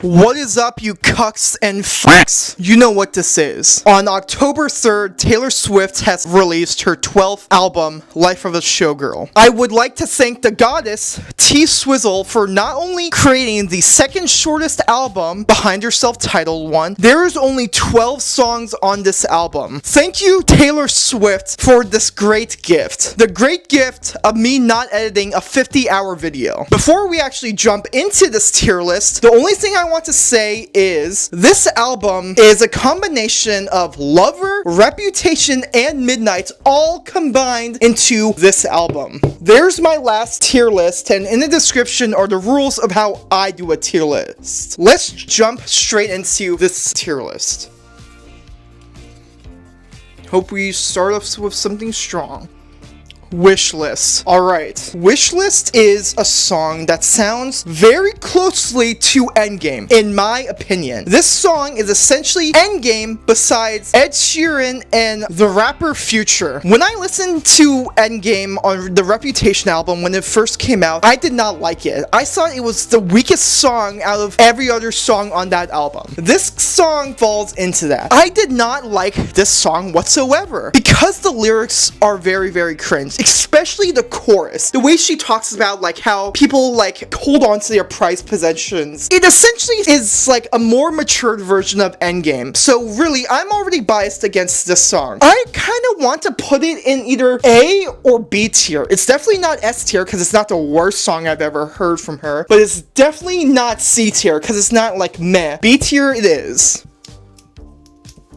What is up, you cucks and fucks? You know what this is. On October 3rd, Taylor Swift has released her 12th album, Life of a Showgirl. I would like to thank the goddess, T-Swizzle, for not only creating the second shortest album behind her self-titled one, there is only 12 songs on this album. Thank you, Taylor Swift, for this great gift. The great gift of me not editing a 50-hour video. Before we actually jump into this tier list, the only thing I want to say is this album is a combination of Lover, Reputation, and Midnight all combined into this album. There's my last tier list, and in the description are the rules of how I do a tier list. Let's jump straight into this tier list. Hope we start off with something strong. Wishlist. Alright, Wishlist is a song that sounds very closely to Endgame, in my opinion. This song is essentially Endgame besides Ed Sheeran and the rapper Future. When I listened to Endgame on the Reputation album when it first came out, I did not like it. I thought it was the weakest song out of every other song on that album. This song falls into that. I did not like this song whatsoever because the lyrics are very, very cringe. Especially the chorus. The way she talks about like how people like hold on to their prized possessions. It essentially is like a more matured version of Endgame. So really, I'm already biased against this song. I kind of want to put it in either A or B tier. It's definitely not S tier because it's not the worst song I've ever heard from her. But it's definitely not C tier because it's not like meh. B tier it is.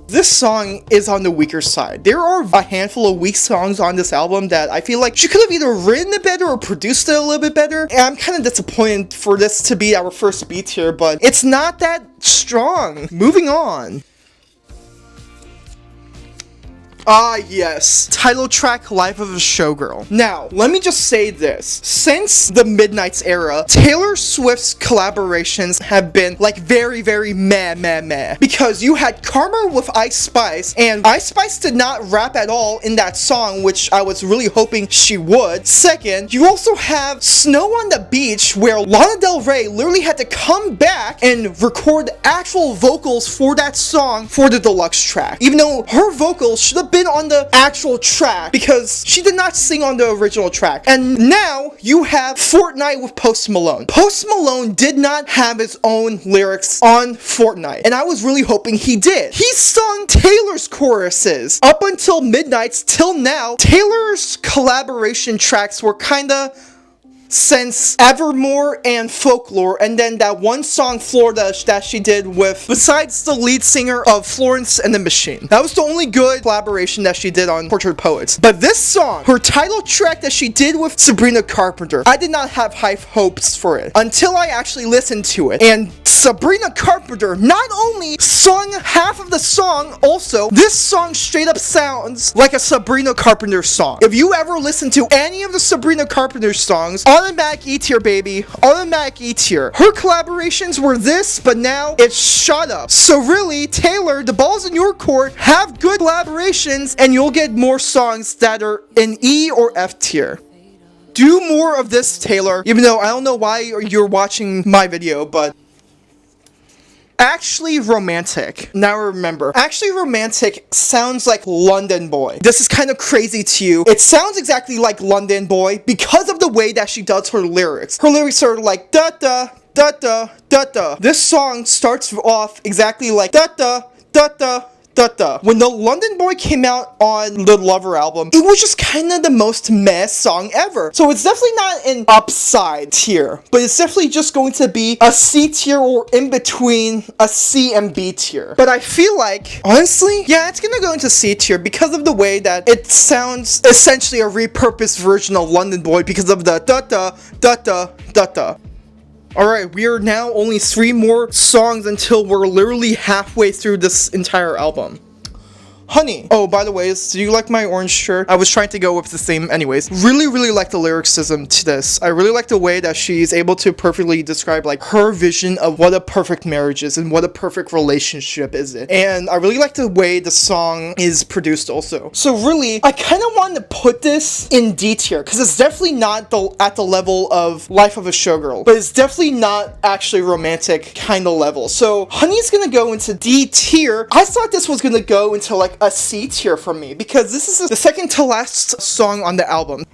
This song is on the weaker side. There are a handful of weak songs on this album that I feel like she could have either written it better or produced it a little bit better. And I'm kind of disappointed for this to be our first B tier, but it's not that strong. Moving on. Ah, yes. Title track, Life of a Showgirl. Now, let me just say this. Since the Midnight's era, Taylor Swift's collaborations have been, like, very, very meh. Because you had Karma with Ice Spice, and Ice Spice did not rap at all in that song, which I was really hoping she would. Second, you also have Snow on the Beach, where Lana Del Rey literally had to come back and record actual vocals for that song for the deluxe track. Even though her vocals should have been on the actual track because she did not sing on the original track. And now you have Fortnite with Post Malone. Post Malone did not have his own lyrics on Fortnite, and I was really hoping he did. He sung Taylor's choruses up until Midnight's till now. Taylor's collaboration tracks were kinda since Evermore and Folklore, and then that one song Florida that she did with, besides the lead singer of Florence and the Machine. That was the only good collaboration that she did on Portrait Poets. But this song, her title track that she did with Sabrina Carpenter, I did not have high hopes for it until I actually listened to it. And Sabrina Carpenter not only sung half of the song, also, this song straight up sounds like a Sabrina Carpenter song. If you ever listen to any of the Sabrina Carpenter songs, automatic E tier, baby. Automatic E tier. Her collaborations were this, but now it's shut up. So really, Taylor, the ball's in your court. Have good collaborations, and you'll get more songs that are in E or F tier. Do more of this, Taylor. Even though I don't know why you're watching my video, but Actually Romantic. Now remember, Actually Romantic sounds like London Boy. This is kind of crazy to you. It sounds exactly like London Boy because of the way that she does her lyrics. Her lyrics are like da da da da da da. This song starts off exactly like da da da da da da. When the London Boy came out on the Lover album, it was just kind of the most meh song ever. So it's definitely not an upside tier, but it's definitely just going to be a C tier or in between a C and B tier. But I feel like, honestly, yeah, it's gonna go into C tier because of the way that it sounds essentially a repurposed version of London Boy because of the da da da da da da. Alright, we are now only 3 more songs until we're literally halfway through this entire album. Honey. Oh, by the way, do you like my orange shirt? I was trying to go with the same anyways. Really like the lyricism to this. I really like the way that she's able to perfectly describe like her vision of what a perfect marriage is and what a perfect relationship is it. And I really like the way the song is produced also. So really, I kind of wanted to put this in D tier because it's definitely not at the level of Life of a Showgirl, but it's definitely not actually romantic kind of level. So Honey's gonna go into D tier. I thought this was gonna go into like a C tier for me because this is the second to last song on the album.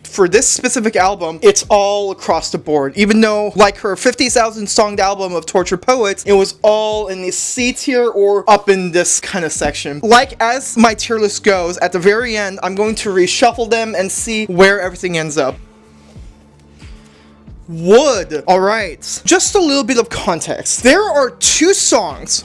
For this specific album, it's all across the board. Even though, like her 50,000 song album of Tortured Poets, it was all in the C tier or up in this kind of section. Like, as my tier list goes, at the very end, I'm going to reshuffle them and see where everything ends up. Wood. Alright, just a little bit of context. There are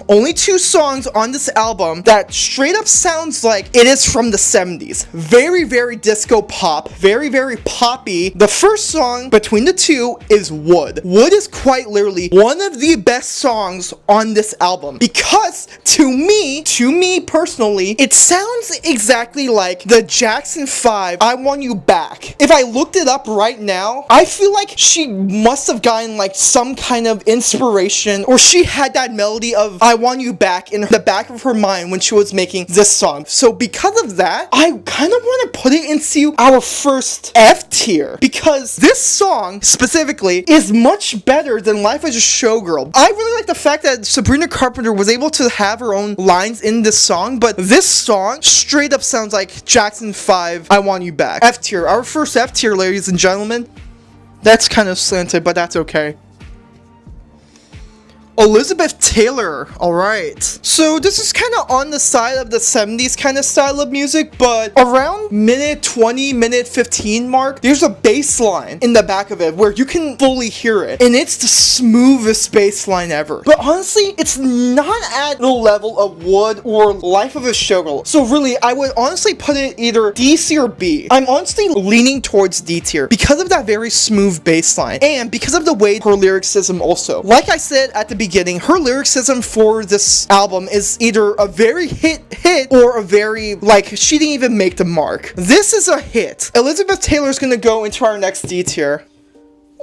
only two songs on this album that straight up sounds like it is from the 70s. Very disco pop, very poppy. The first song between the two is Wood. Wood is quite literally one of the best songs on this album because to me personally, it sounds exactly like the Jackson 5 I Want You Back. If I looked it up right now, I feel like she must have gotten like some kind of inspiration, or she had that melody of I Want You Back in the back of her mind when she was making this song. So because of that, I kind of want to put it into our first F tier because this song specifically is much better than Life as a Showgirl. I really like the fact that Sabrina Carpenter was able to have her own lines in this song, but this song straight up sounds like Jackson 5 I Want You Back. F tier, our first F tier, ladies and gentlemen. That's kind of slanted, but that's okay. Elizabeth Taylor. Alright. So this is kind of on the side of the 70s kind of style of music, but around minute 20, minute 15 mark, there's a bass line in the back of it where you can fully hear it. And it's the smoothest bass line ever. But honestly, it's not at the level of Wood or Life of a Showgirl. So really, I would honestly put it either D, C, or B. I'm honestly leaning towards D tier because of that very smooth bass line and because of the way her lyricism also. Like I said at the beginning, her lyricism for this album is either a very hit or a very, like, she didn't even make the mark. This is a hit. Elizabeth Taylor's gonna go into our next D tier.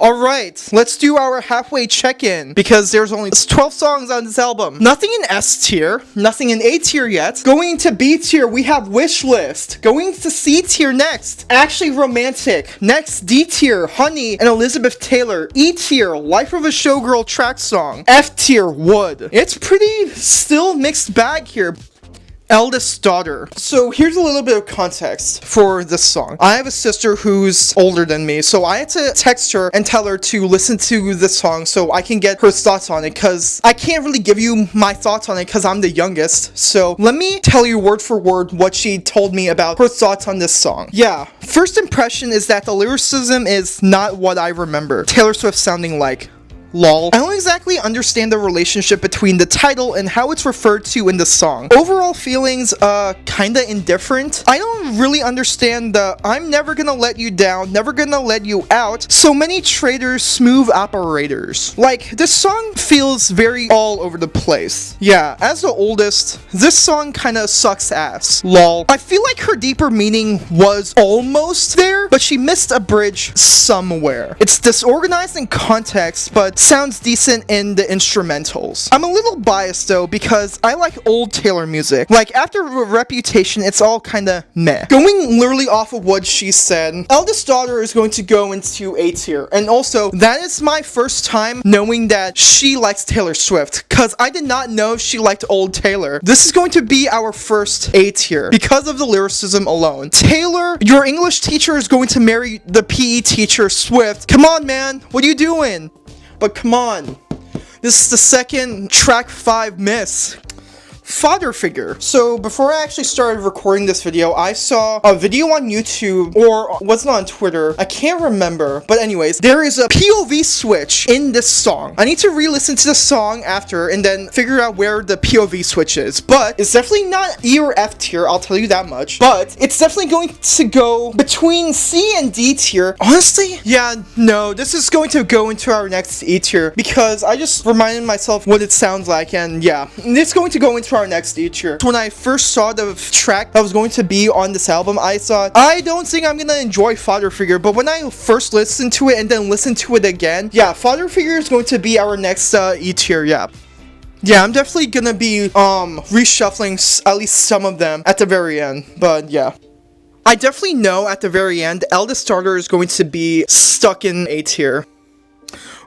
Alright, let's do our halfway check-in, because there's only 12 songs on this album. Nothing in S tier, nothing in A tier yet. Going to B tier, we have Wish List. Going to C tier next, Actually Romantic. Next, D tier, Honey and Elizabeth Taylor. E tier, Life of a Showgirl track song. F tier, Wood. It's pretty still mixed bag here. Eldest daughter. So here's a little bit of context for this song. I have a sister who's older than me, so I had to text her and tell her to listen to this song so I can get her thoughts on it, because I can't really give you my thoughts on it because I'm the youngest. So let me tell you word for word what she told me about her thoughts on this song. Yeah, first impression is that the lyricism is not what I remember Taylor Swift sounding like. Lol. I don't exactly understand the relationship between the title and how it's referred to in the song. Overall feelings, kinda indifferent. I don't really understand the I'm never gonna let you down, never gonna let you out, so many traders, smooth operators. Like, this song feels very all over the place. Yeah, as the oldest, this song kinda sucks ass. Lol. I feel like her deeper meaning was almost there, but she missed a bridge somewhere. It's disorganized in context, but sounds decent in the instrumentals. I'm a little biased though because I like old Taylor music. Like, after Reputation, it's all kinda meh. Going literally off of what she said, Eldest Daughter is going to go into A tier. And also, that is my first time knowing that she likes Taylor Swift, because I did not know she liked old Taylor. This is going to be our first A tier because of the lyricism alone. Taylor, your English teacher is going to marry the PE teacher Swift. Come on, man, what are you doing? But come on, this is the second track 5 miss. Father figure. So before I actually started recording this video, I saw a video on YouTube, or was it on Twitter? I can't remember. But anyways, there is a POV switch in this song. I need to re-listen to the song after and then figure out where the POV switch is. But it's definitely not E or F tier, I'll tell you that much. But it's definitely going to go between C and D tier. Honestly, yeah, no, this is going to go into our next E tier because I just reminded myself what it sounds like, and yeah, it's going to go into our next E tier. When I first saw the track that was going to be on this album, I thought, I don't think I'm gonna enjoy Father Figure, but when I first listened to it and then listened to it again, yeah, Father Figure is going to be our next E tier, yeah. Yeah, I'm definitely gonna be reshuffling at least some of them at the very end, but yeah. I definitely know at the very end, Eldest Daughter is going to be stuck in A tier.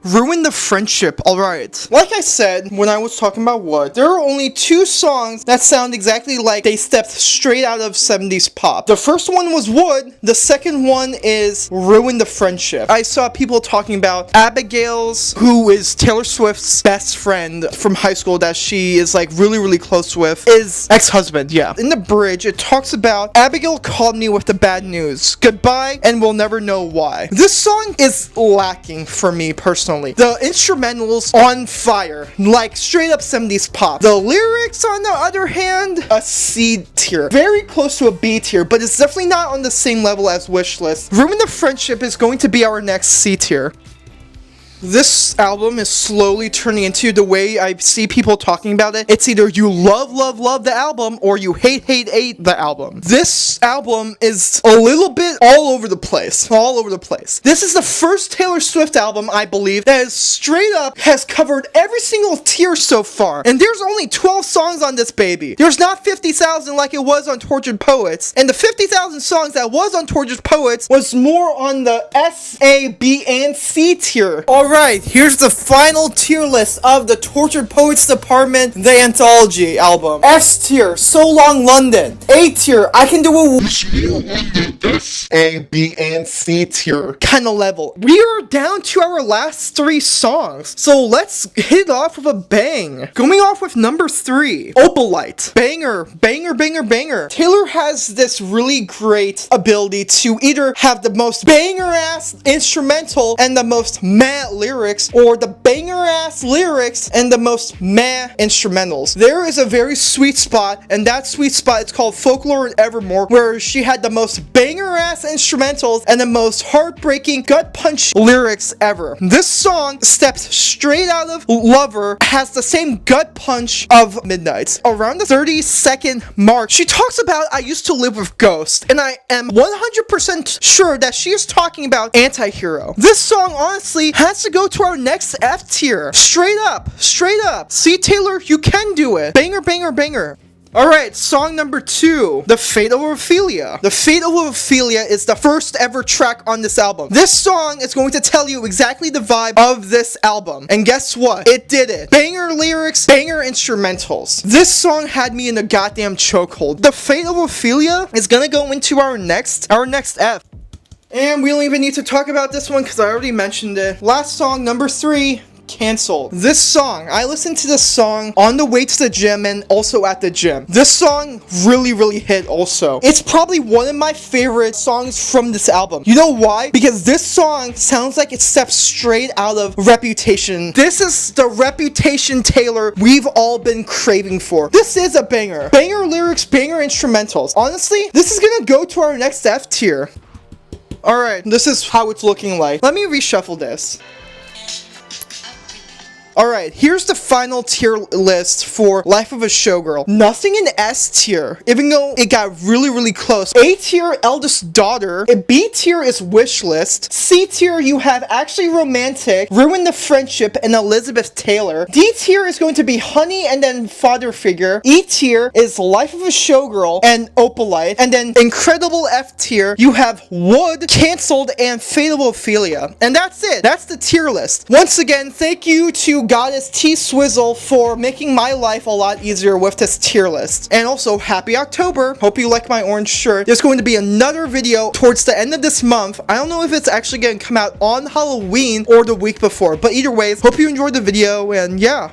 Ruin the Friendship. Alright. Like I said, when I was talking about Wood, there are only 2 songs that sound exactly like they stepped straight out of 70s pop. The first one was Wood. The second one is Ruin the Friendship. I saw people talking about Abigail's, who is Taylor Swift's best friend from high school that she is like really close with, is ex-husband, yeah. In the bridge, it talks about Abigail called me with the bad news. Goodbye, and we'll never know why. This song is lacking for me personally. The instrumentals on fire, like straight up 70s pop. The lyrics, on the other hand, a C tier. Very close to a B tier, but it's definitely not on the same level as Wishlist. Ruin the Friendship is going to be our next C tier. This album is slowly turning into the way I see people talking about it. It's either you love the album or you hate the album. This album is a little bit all over the place. This is the first Taylor Swift album, I believe, that is straight up has covered every single tier so far. And there's only 12 songs on this baby. There's not 50,000 like it was on Tortured Poets. And the 50,000 songs that was on Tortured Poets was more on the S, A, B, and C tier. Alright, here's the final tier list of the Tortured Poets Department, the Anthology album. S tier, So Long London. A tier, I Can Do It. S, A, B, and C tier kind of level. We are down to our last 3 songs, so let's hit it off with a bang. Going off with number 3, Opalite. Banger. Taylor has this really great ability to either have the most banger-ass instrumental and the most meh lyrics, or the banger-ass lyrics and the most meh instrumentals. There is a very sweet spot, and that sweet spot is called Folklore and Evermore, where she had the most banger-ass instrumentals and the most heartbreaking, gut-punch lyrics ever. This song steps straight out of Lover, has the same gut punch of Midnight. Around the 30-second mark, she talks about I used to live with ghosts, and I am 100% sure that she is talking about Antihero. This song honestly has to go to our next F tier. Straight up. See, Taylor, you can do it. Banger. Alright, song number 2, The Fate of Ophelia. The Fate of Ophelia is the first ever track on this album. This song is going to tell you exactly the vibe of this album. And guess what? It did it. Banger lyrics, banger instrumentals. This song had me in a goddamn chokehold. The Fate of Ophelia is gonna go into our next F. And we don't even need to talk about this one because I already mentioned it. Last song, number 3, Cancelled. This song, I listened to this song on the way to the gym and also at the gym. This song really hit also. It's probably one of my favorite songs from this album. You know why? Because this song sounds like it steps straight out of Reputation. This is the Reputation Taylor we've all been craving for. This is a banger. Banger lyrics, banger instrumentals. Honestly, this is gonna go to our next F tier. Alright, this is how it's looking like. Let me reshuffle this. Alright, here's the final tier list for Life of a Showgirl. Nothing in S tier, even though it got really close. A tier, Eldest Daughter. B tier is Wishlist. C tier, you have Actually Romantic, Ruin the Friendship, and Elizabeth Taylor. D tier is going to be Honey and then Father Figure. E tier is Life of a Showgirl and Opalite. And then incredible F tier, you have Wood, Cancelled, and Fate of Ophelia. And that's it. That's the tier list. Once again, thank you to Goddess T Swizzle for making my life a lot easier with this tier list. And also, happy October. Hope you like my orange shirt. There's going to be another video towards the end of this month. I don't know if it's actually going to come out on Halloween or the week before, but either way, hope you enjoyed the video, and yeah.